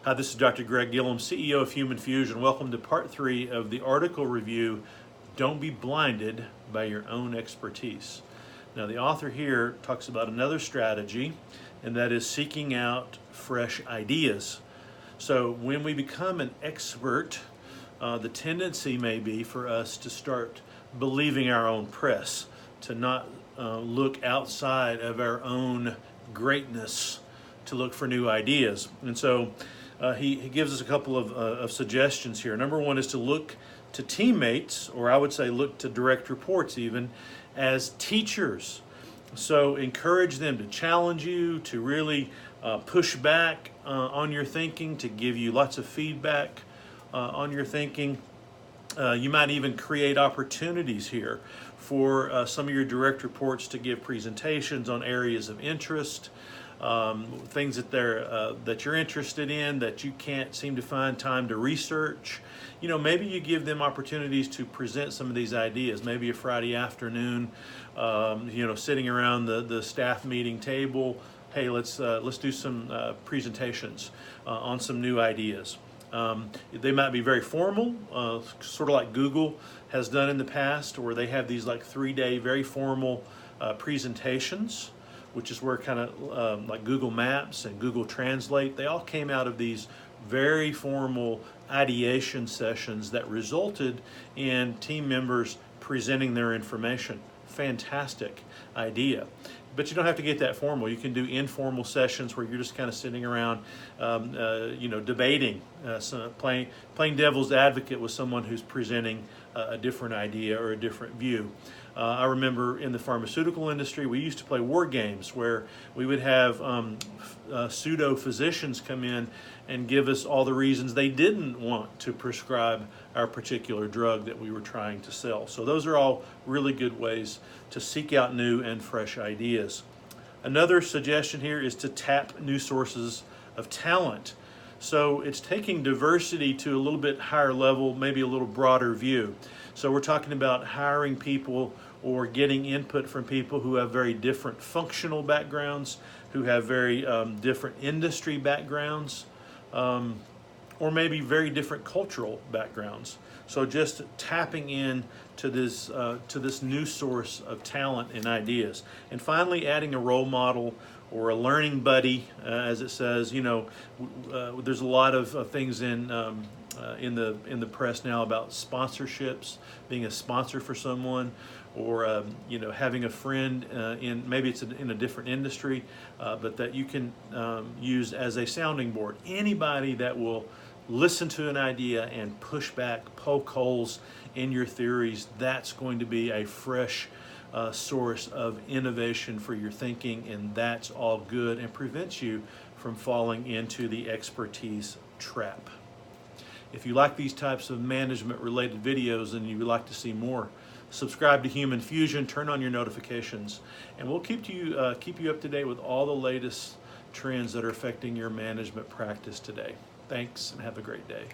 Hi, this is Dr. Greg Gillum, CEO of Human Fusion. Welcome to part 3 of the article review, Don't Be Blinded by Your Own Expertise. Now, the author here talks about another strategy, and that is seeking out fresh ideas. So when we become an expert, the tendency may be for us to start believing our own press, to not look outside of our own greatness to look for new ideas. And so he gives us a couple of suggestions here. Number one is to look to teammates, or I would say look to direct reports even, as teachers. So encourage them to challenge you, to really push back on your thinking, to give you lots of feedback on your thinking. You might even create opportunities here for some of your direct reports to give presentations on areas of interest, things that you're interested in that you can't seem to find time to research. You know, maybe you give them opportunities to present some of these ideas. Maybe a Friday afternoon, sitting around the staff meeting table. Hey, let's do some presentations on some new ideas. They might be very formal, sort of like Google has done in the past, where they have these like 3-day very formal presentations, which is where kind of like Google Maps and Google Translate, they all came out of these very formal ideation sessions that resulted in team members presenting their information. Fantastic idea. But you don't have to get that formal. You can do informal sessions where you're just kind of sitting around, debating, playing devil's advocate with someone who's presenting a different idea or a different view. I remember in the pharmaceutical industry, we used to play war games where we would have pseudo physicians come in and give us all the reasons they didn't want to prescribe our particular drug that we were trying to sell. So those are all really good ways to seek out new and fresh ideas. Another suggestion here is to tap new sources of talent. So it's taking diversity to a little bit higher level, maybe a little broader view. So we're talking about hiring people or getting input from people who have very different functional backgrounds, who have very different industry backgrounds, or maybe very different cultural backgrounds. So just tapping in to this new source of talent and ideas. And finally, adding a role model or a learning buddy, as it says. There's a lot of things in the press now about sponsorships, being a sponsor for someone, or having a friend maybe it's in a different industry, but that you can use as a sounding board. Anybody that will listen to an idea and push back, poke holes in your theories, that's going to be a fresh source of innovation for your thinking, and that's all good and prevents you from falling into the expertise trap. If you like these types of management related videos and you would like to see more, subscribe to Human Fusion, turn on your notifications, and we'll keep you up to date with all the latest trends that are affecting your management practice today. Thanks, and have a great day.